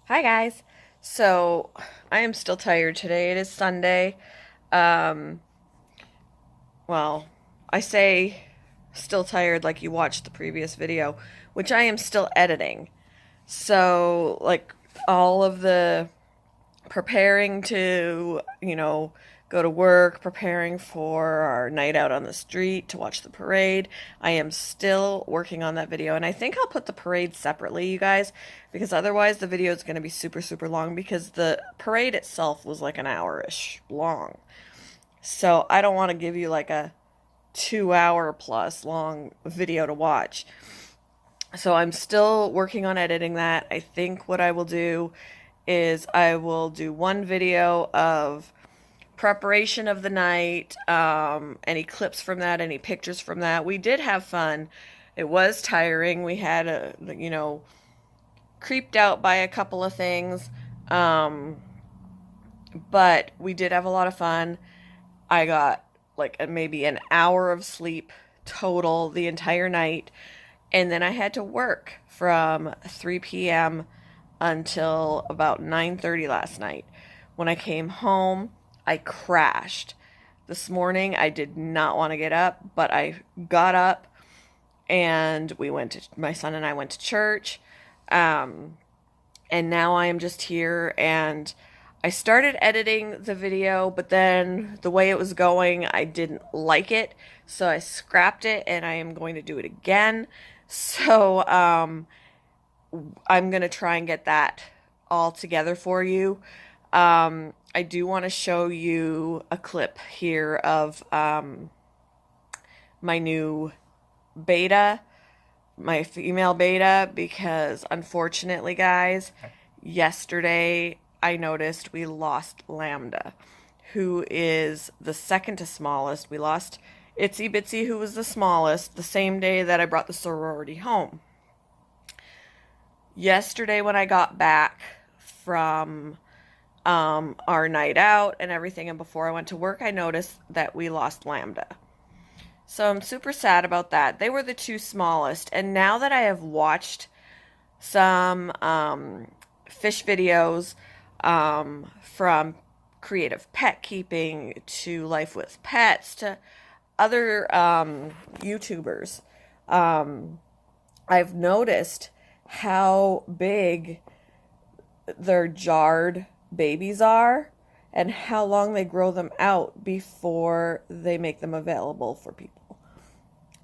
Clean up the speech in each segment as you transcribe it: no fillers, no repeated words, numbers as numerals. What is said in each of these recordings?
Hi guys. So I am still tired today. It is Sunday. Um, well, I say still tired like you watched the previous video, which I am still editing. So like all of the preparing to, go to work, preparing for our night out on the street to watch the parade. I am still working on that video, and I think I'll put the parade separately, you guys, because otherwise the video is going to be super, super long because the parade itself was like an hour-ish long. So I don't want to give you like a 2 hour plus long video to watch. So I'm still working on editing that. I think what I will do is I will do one video of preparation of the night, any clips from that, any pictures from that. We did have fun. It was tiring. We had creeped out by a couple of things, um, but we did have a lot of fun. I got like maybe an hour of sleep total the entire night, and then I had to work from 3 p.m. until about 9:30 last night. When I came home, I crashed. This morning I did not want to get up, but I got up and my son and I went to church. Um, and now I am just here, and I started editing the video, but then the way it was going, I didn't like it. So I scrapped it and I am going to do it again. So I'm going to try and get that all together for you. I do want to show you a clip here of my new beta, my female beta, because unfortunately, guys, yesterday I noticed we lost Lambda, who is the second to smallest. We lost Itsy Bitsy, who was the smallest, the same day that I brought the sorority home. Yesterday, when I got back from our night out and everything, and before I went to work, I noticed that we lost Lambda. So I'm super sad about that. They were the two smallest, and now that I have watched some fish videos from creative pet keeping to life with pets to other YouTubers, I've noticed how big their jarred babies are and how long they grow them out before they make them available for people.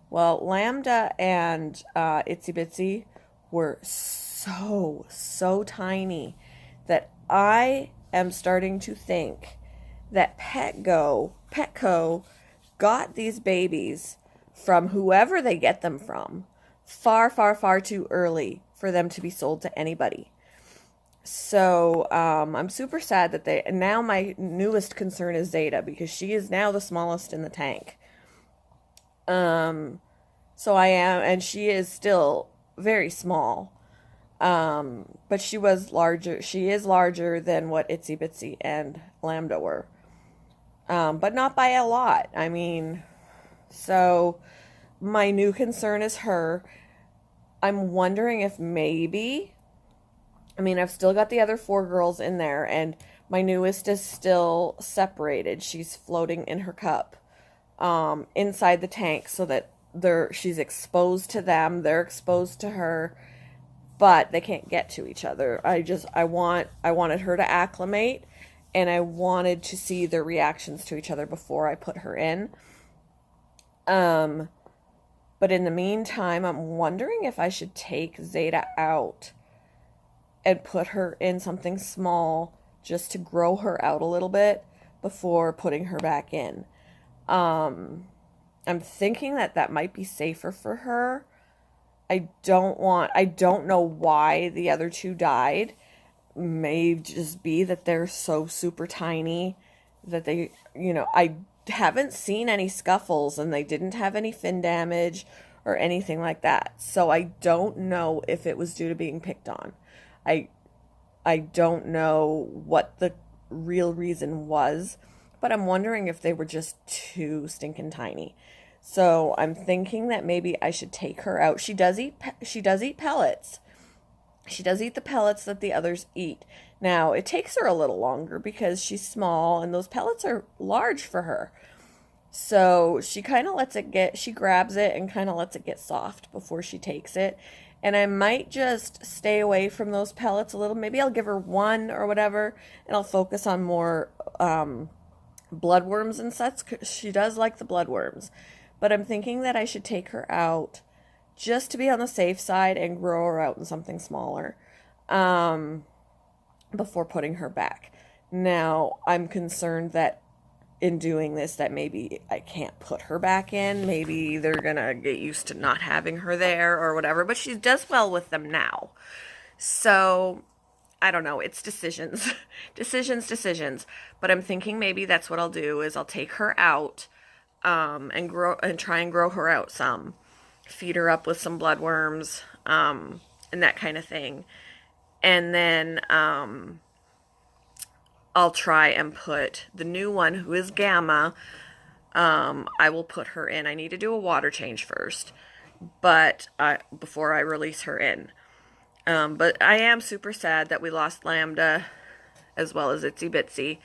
Well, Lambda and Itsy Bitsy were so tiny that I am starting to think that Petco got these babies from whoever they get them from far too early for them to be sold to anybody. So I'm super sad that and now my newest concern is Zeta, because she is now the smallest in the tank. So I am, and she is still very small. But she was larger. She is larger than what Itsy Bitsy and Lambda were. But not by a lot. I mean, so my new concern is her. I'm wondering if maybe, I've still got the other four girls in there, and my newest is still separated. She's floating in her cup, inside the tank, so that she's exposed to them, they're exposed to her, but they can't get to each other. I wanted her to acclimate, and I wanted to see their reactions to each other before I put her in. But in the meantime, I'm wondering if I should take Zeta out and put her in something small just to grow her out a little bit before putting her back in. I'm thinking that might be safer for her. I don't know why the other two died. May just be that they're so super tiny that I haven't seen any scuffles, and they didn't have any fin damage or anything like that. So I don't know if it was due to being picked on. I I don't know what the real reason was, but I'm wondering if they were just too stinking tiny. So I'm thinking that maybe I should take her out. She does eat pellets. She does eat the pellets that the others eat. Now, it takes her a little longer because she's small and those pellets are large for her. So she kind of lets it get, she grabs it and kind of lets it get soft before she takes it. And I might just stay away from those pellets a little. Maybe I'll give her one or whatever, and I'll focus on more bloodworms and such. 'Cause she does like the bloodworms. But I'm thinking that I should take her out just to be on the safe side and grow her out in something smaller before putting her back. Now, I'm concerned that in doing this that maybe I can't put her back in. Maybe they're gonna get used to not having her there or whatever, but she does well with them now. So I don't know, it's decisions. decisions. But I'm thinking maybe that's what I'll do is I'll take her out and grow and try and grow her out some. Feed her up with some bloodworms, and that kind of thing. And then I'll try and put the new one, who is Gamma, I will put her in. I need to do a water change first, but before I release her in. But I am super sad that we lost Lambda as well as Itsy Bitsy.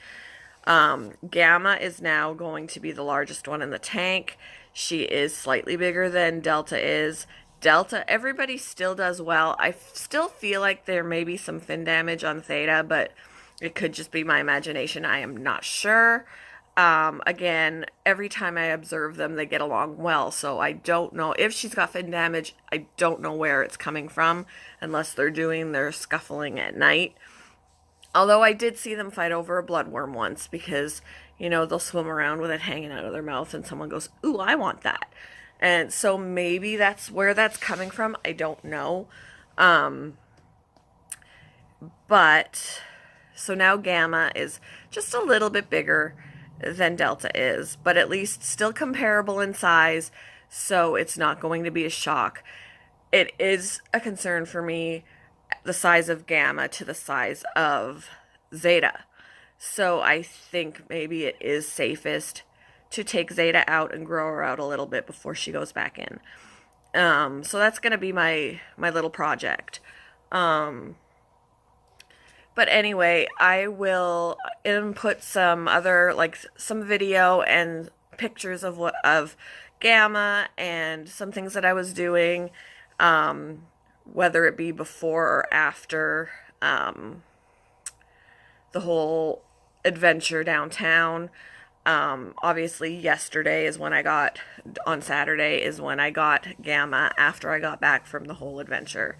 Gamma is now going to be the largest one in the tank. She is slightly bigger than Delta is. Delta, everybody still does well. I still feel like there may be some fin damage on Theta, but it could just be my imagination. I am not sure. Again, every time I observe them, they get along well. So I don't know if she's got fin damage. I don't know where it's coming from unless they're doing their scuffling at night. Although I did see them fight over a bloodworm once because, you know, they'll swim around with it hanging out of their mouth and someone goes, "Ooh, I want that." And so maybe that's where that's coming from. I don't know. But so now Gamma is just a little bit bigger than Delta is, but at least still comparable in size, so it's not going to be a shock. It is a concern for me, the size of Gamma to the size of Zeta. So I think maybe it is safest to take Zeta out and grow her out a little bit before she goes back in. So that's going to be my little project. But anyway, I will input some other, like some video and pictures of Gamma and some things that I was doing, whether it be before or after the whole adventure downtown. Obviously yesterday is when on Saturday is when I got Gamma after I got back from the whole adventure.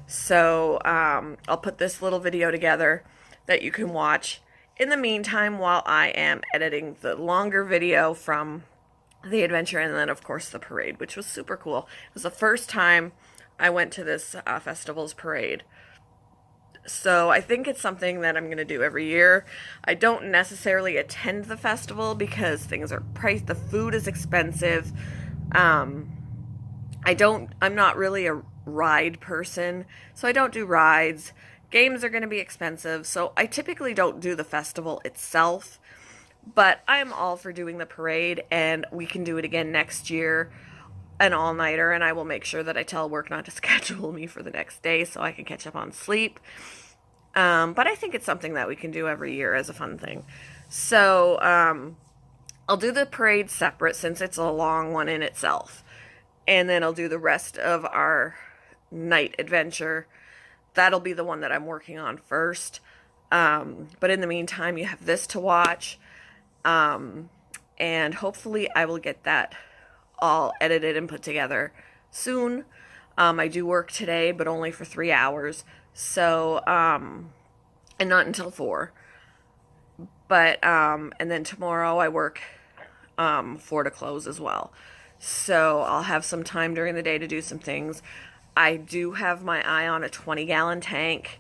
So I'll put this little video together that you can watch in the meantime while I am editing the longer video from the adventure and then of course the parade, which was super cool. It was the first time I went to this festival's parade. So I think it's something that I'm going to do every year. I don't necessarily attend the festival because things are priced. The food is expensive. I'm not really a ride person, so I don't do rides. Games are going to be expensive, so I typically don't do the festival itself. But I'm all for doing the parade, and we can do it again next year, an all-nighter, and I will make sure that I tell work not to schedule me for the next day so I can catch up on sleep. But I think it's something that we can do every year as a fun thing. So I'll do the parade separate since it's a long one in itself. And then I'll do the rest of our night adventure. That'll be the one that I'm working on first. But in the meantime, you have this to watch. And hopefully I will get that all edited and put together soon. I do work today, but only for 3 hours. So, and not until 4. But, and then tomorrow I work 4 to close as well. So I'll have some time during the day to do some things. I do have my eye on a 20-gallon tank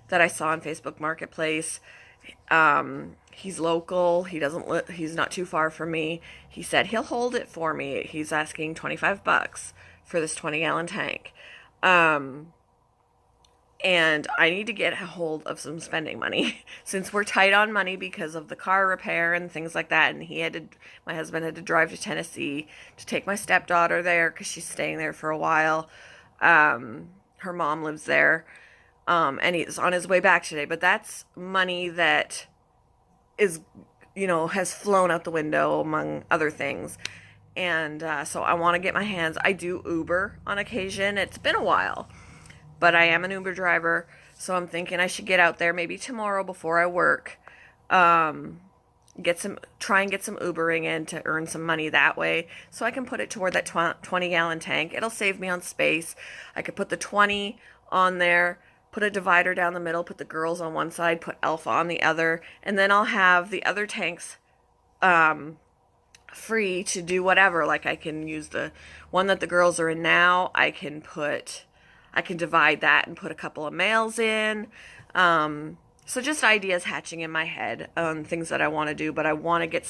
that I saw on Facebook Marketplace. He's local. He's not too far from me. He said he'll hold it for me. He's asking $25 for this 20-gallon tank. And I need to get a hold of some spending money since we're tight on money because of the car repair and things like that. And my husband had to drive to Tennessee to take my stepdaughter there because she's staying there for a while. Her mom lives there. and he's on his way back today. But that's money that is, has flown out the window among other things. And so I want to get my hands. I do Uber on occasion. It's been a while, but I am an Uber driver, so I'm thinking I should get out there maybe tomorrow before I work. Try and get some Ubering in to earn some money that way, so I can put it toward that 20-gallon tank. It'll save me on space. I could put the 20 on there, put a divider down the middle, put the girls on one side, put Alpha on the other, and then I'll have the other tanks free to do whatever. Like, I can use the one that the girls are in now. I can divide that and put a couple of males in. So just ideas hatching in my head on things that I want to do, but I want to get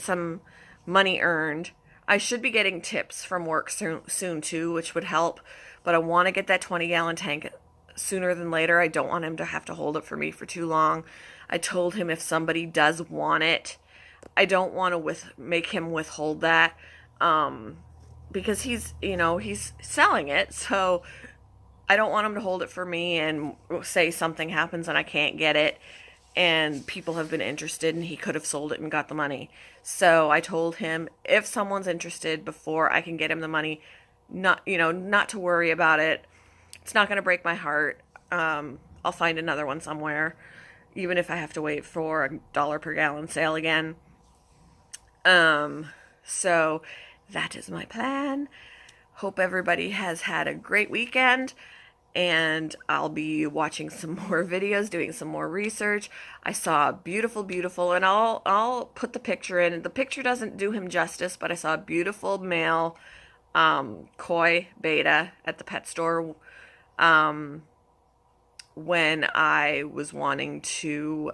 some money earned. I should be getting tips from work soon too, which would help, but I want to get that 20-gallon tank sooner than later. I don't want him to have to hold it for me for too long. I told him if somebody does want it, I don't want to make him withhold that, because he's selling it, so I don't want him to hold it for me and say something happens and I can't get it, and people have been interested and he could have sold it and got the money. So I told him if someone's interested before I can get him the money, not to worry about it. It's not going to break my heart. I'll find another one somewhere, even if I have to wait for a $1 per gallon sale again. So that is my plan. Hope everybody has had a great weekend, and I'll be watching some more videos, doing some more research. I saw a beautiful, and I'll put the picture in. The picture doesn't do him justice, but I saw a beautiful male koi beta at the pet store when I was wanting to.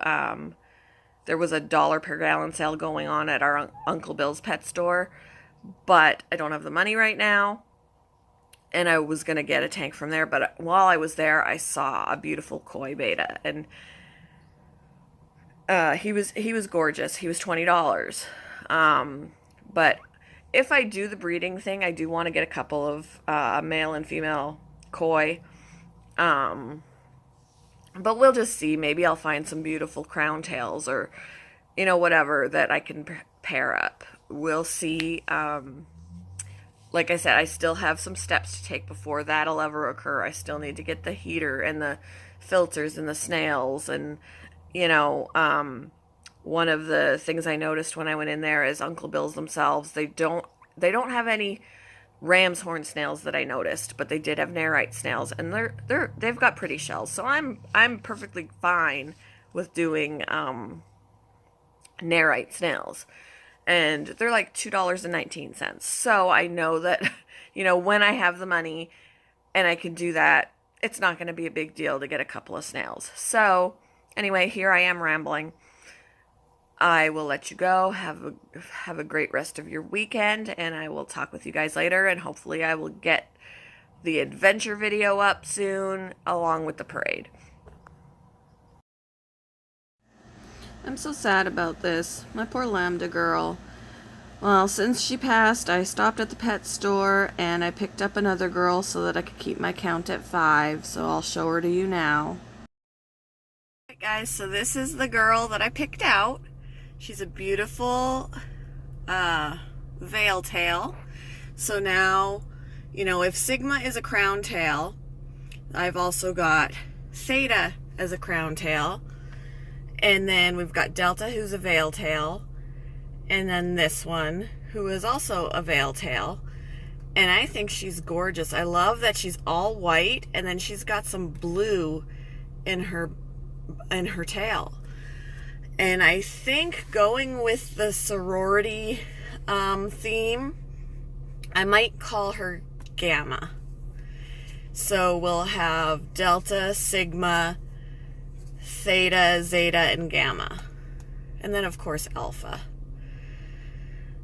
There was a $1 per gallon sale going on at our Uncle Bill's pet store, but I don't have the money right now. And I was going to get a tank from there, but while I was there, I saw a beautiful koi beta, and he was gorgeous. He was $20. But if I do the breeding thing, I do want to get a couple of male and female koi. But we'll just see. Maybe I'll find some beautiful crown tails or, whatever that I can pair up. We'll see. Like I said, I still have some steps to take before that'll ever occur. I still need to get the heater and the filters and the snails. And, one of the things I noticed when I went in there is Uncle Bill's themselves. They don't have any ram's horn snails that I noticed, but they did have Nerite snails, and they've got pretty shells. So I'm perfectly fine with doing Nerite snails. And they're like $2.19. So I know that, when I have the money and I can do that, it's not going to be a big deal to get a couple of snails. So anyway, here I am rambling. I will let you go. Have a great rest of your weekend, and I will talk with you guys later, and hopefully I will get the adventure video up soon along with the parade. I'm so sad about this. My poor Lambda girl. Well, since she passed, I stopped at the pet store and I picked up another girl so that I could keep my count at 5. So I'll show her to you now. Alright guys, so this is the girl that I picked out. She's a beautiful veil tail. So now, if Sigma is a crown tail, I've also got Theta as a crown tail. And then we've got Delta, who's a veil tail. And then this one, who is also a veil tail. And I think she's gorgeous. I love that she's all white, and then she's got some blue in her tail. And I think going with the sorority theme, I might call her Gamma. So we'll have Delta, Sigma, Theta, Zeta, and Gamma. And then, of course, Alpha.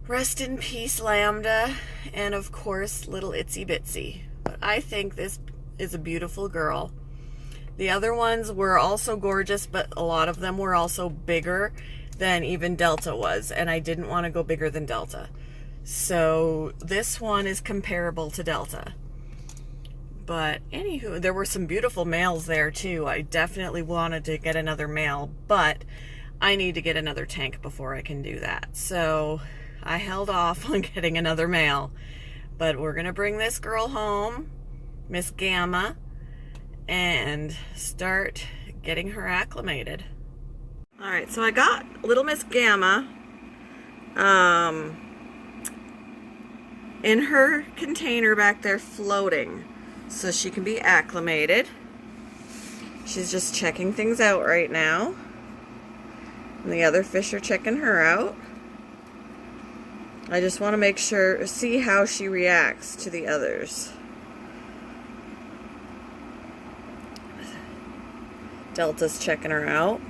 Rest in peace, Lambda. And, of course, little Itsy Bitsy. But I think this is a beautiful girl. The other ones were also gorgeous, but a lot of them were also bigger than even Delta was. And I didn't want to go bigger than Delta. So this one is comparable to Delta. But anywho, there were some beautiful males there too. I definitely wanted to get another male, but I need to get another tank before I can do that. So I held off on getting another male. But we're going to bring this girl home, Miss Gamma, and start getting her acclimated. Alright, so I got little Miss Gamma in her container back there floating so she can be acclimated. She's just checking things out right now. And the other fish are checking her out. I just want to make sure, see how she reacts to the others. Delta's checking her out.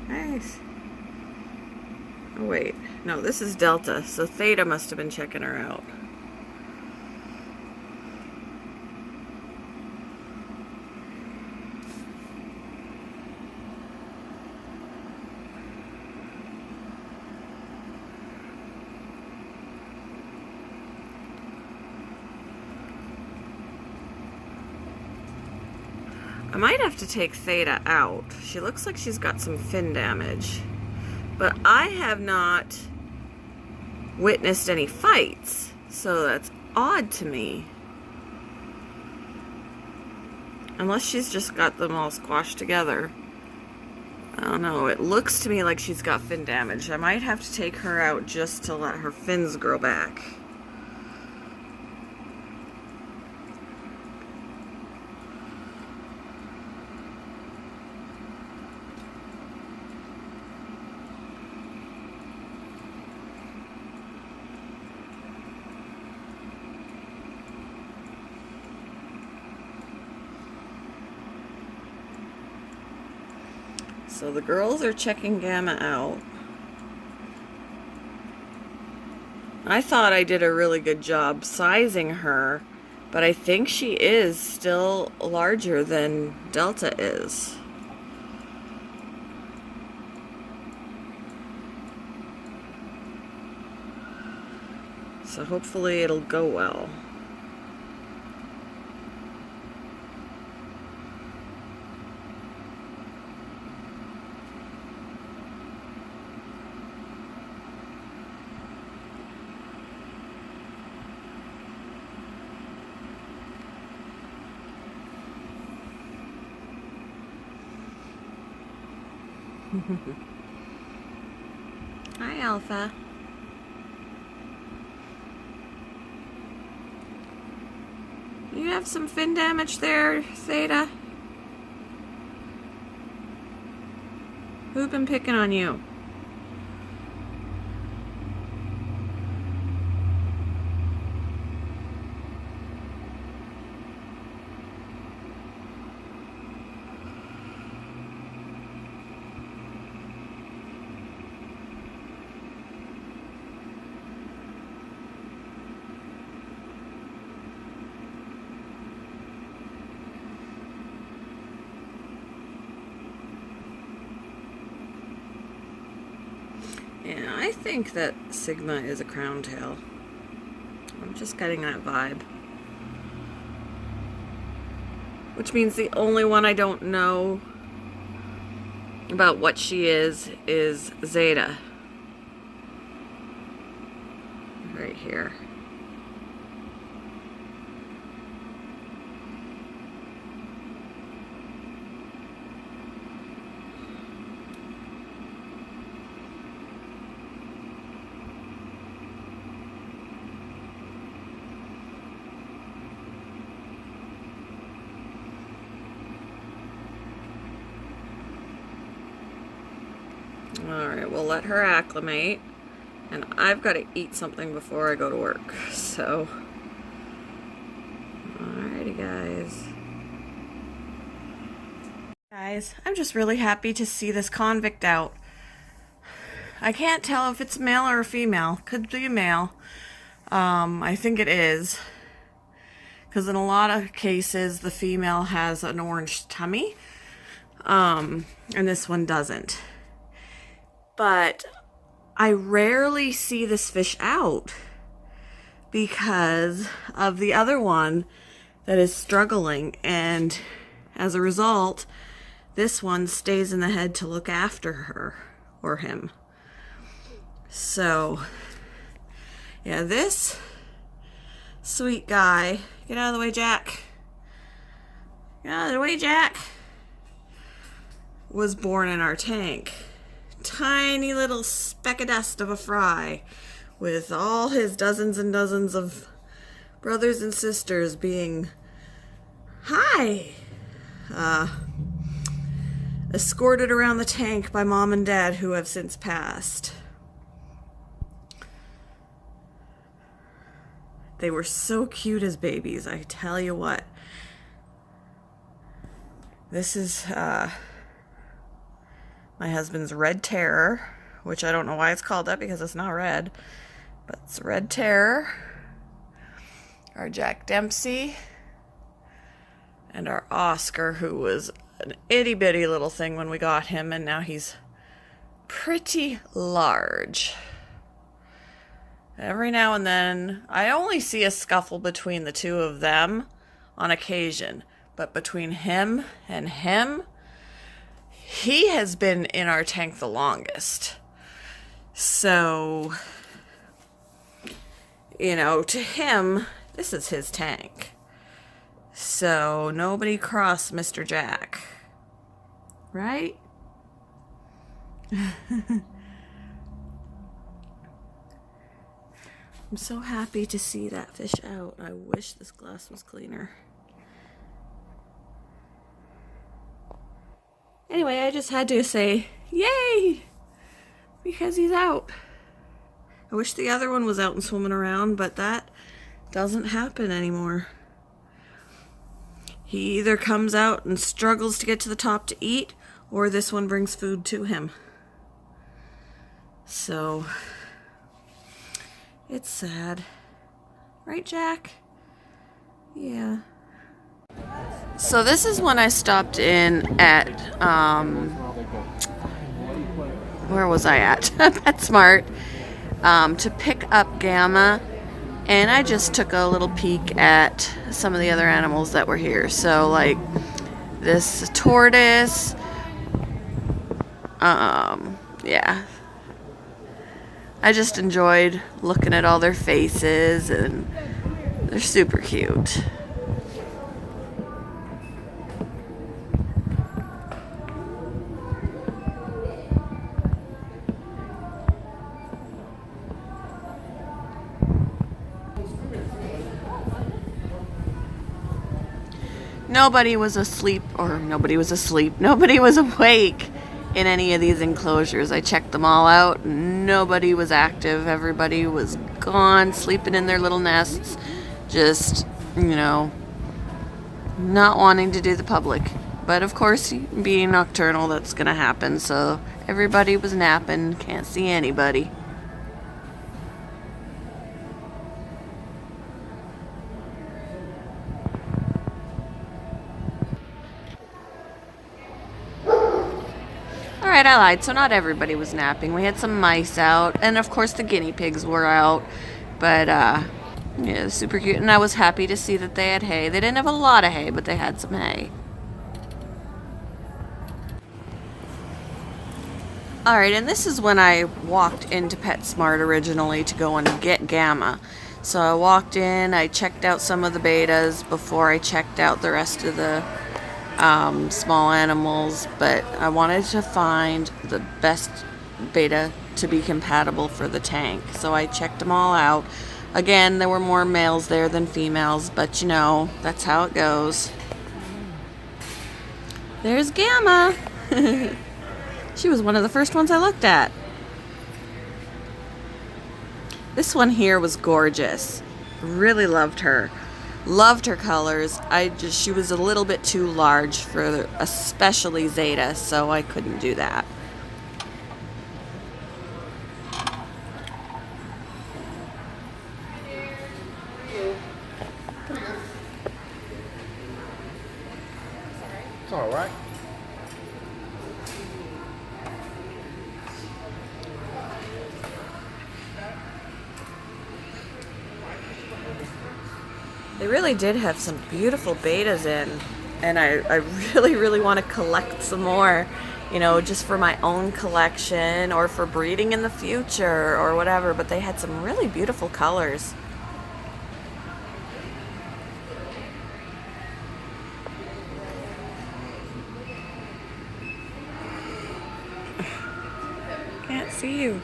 Nice. Oh wait, no, this is Delta, so Theta must have been checking her out. I might have to take Theta out. She looks like she's got some fin damage. But I have not witnessed any fights, so that's odd to me. Unless she's just got them all squashed together. I don't know, it looks to me like she's got fin damage. I might have to take her out just to let her fins grow back. So the girls are checking Gamma out. I thought I did a really good job sizing her, but I think she is still larger than Delta is. So hopefully it'll go well. Hi, Alpha. You have some fin damage there, Theta. Who's been picking on you? Yeah, I think that Sigma is a crown tail. I'm just getting that vibe. Which means the only one I don't know about what she is Zeta. Right here. Alright, we'll let her acclimate. And I've got to eat something before I go to work. So, alrighty guys. Guys, I'm just really happy to see this convict out. I can't tell if it's male or female. Could be a male. I think it is. Because in a lot of cases, the female has an orange tummy. And this one doesn't. But I rarely see this fish out because of the other one that is struggling, and as a result, this one stays in the head to look after her or him. So, yeah, this sweet guy, get out of the way, Jack. Get out of the way, Jack. Was born in our tank. Tiny little speck of dust of a fry with all his dozens and dozens of brothers and sisters being escorted around the tank by mom and dad who have since passed. They were so cute as babies, I tell you what. This is my husband's Red Terror, which I don't know why it's called that because it's not red, but it's Red Terror. Our Jack Dempsey, and our Oscar, who was an itty bitty little thing when we got him, and now he's pretty large. Every now and then, I only see a scuffle between the two of them on occasion, but between him and him, he has been in our tank the longest. So, you know, to him, this is his tank. So, nobody cross Mr. Jack. Right? I'm so happy to see that fish out. I wish this glass was cleaner. Anyway, I just had to say, yay! Because he's out. I wish the other one was out and swimming around, but that doesn't happen anymore. He either comes out and struggles to get to the top to eat, or this one brings food to him. So, it's sad. Right, Jack? Yeah. So this is when I stopped in at, where was I at? PetSmart, to pick up Gamma. And I just took a little peek at some of the other animals that were here. So, like, this tortoise, yeah. I just enjoyed looking at all their faces, and they're super cute. Nobody was asleep, nobody was awake in any of these enclosures. I checked them all out. Nobody was active. Everybody was gone, sleeping in their little nests, just, you know, not wanting to do the public. But of course, being nocturnal, that's gonna happen. So everybody was napping, can't see anybody. Alright, I lied. So not everybody was napping. We had some mice out, and of course the guinea pigs were out. But, yeah, super cute. And I was happy to see that they had hay. They didn't have a lot of hay, but they had some hay. Alright, and this is when I walked into PetSmart originally to go and get Gamma. So I walked in, I checked out some of the betas before I checked out the rest of the small animals, but I wanted to find the best beta to be compatible for the tank. So I checked them all out. Again, there were more males there than females, but you know, that's how it goes. There's Gamma. She was one of the first ones I looked at. This one here was gorgeous. Really loved her. Loved her colors. She was a little bit too large for especially Zeta, so I couldn't do that. It's all right. They really did have some beautiful betas in, and I really, really want to collect some more, you know, just for my own collection or for breeding in the future or whatever, but they had some really beautiful colors. Can't see you.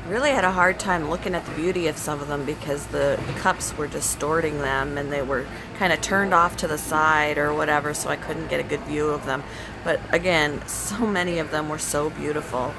Really had a hard time looking at the beauty of some of them because the cups were distorting them and they were kind of turned off to the side or whatever, so I couldn't get a good view of them. But again, so many of them were so beautiful.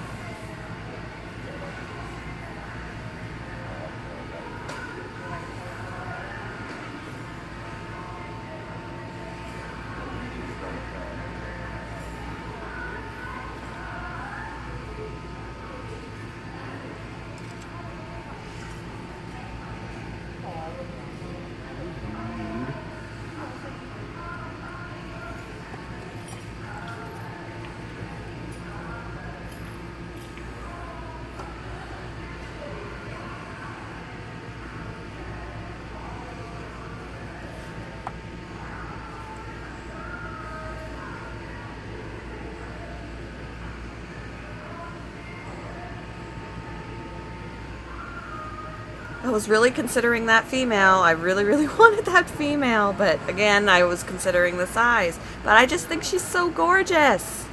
I was really considering that female. I really, really wanted that female, but again, I was considering the size. But I just think she's so gorgeous.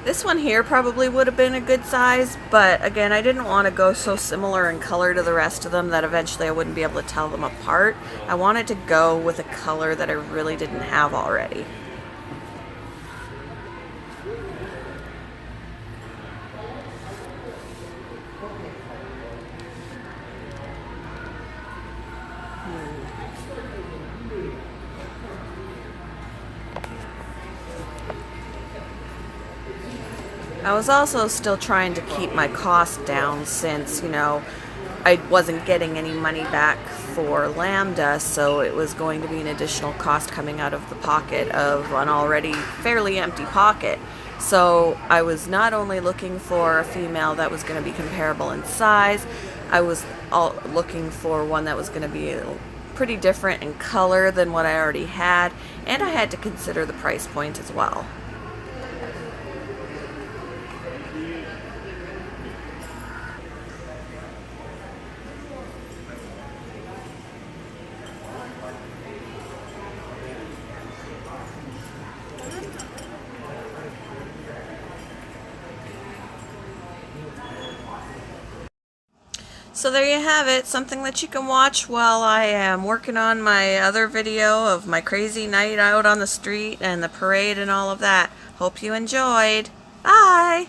This one here probably would have been a good size, but again, I didn't want to go so similar in color to the rest of them that eventually I wouldn't be able to tell them apart. I wanted to go with a color that I really didn't have already. I was also still trying to keep my cost down since, you know, I wasn't getting any money back for Lambda, so it was going to be an additional cost coming out of the pocket of an already fairly empty pocket. So I was not only looking for a female that was going to be comparable in size, I was looking for one that was going to be pretty different in color than what I already had, and I had to consider the price point as well. So there you have it, something that you can watch while I am working on my other video of my crazy night out on the street and the parade and all of that. Hope you enjoyed. Bye!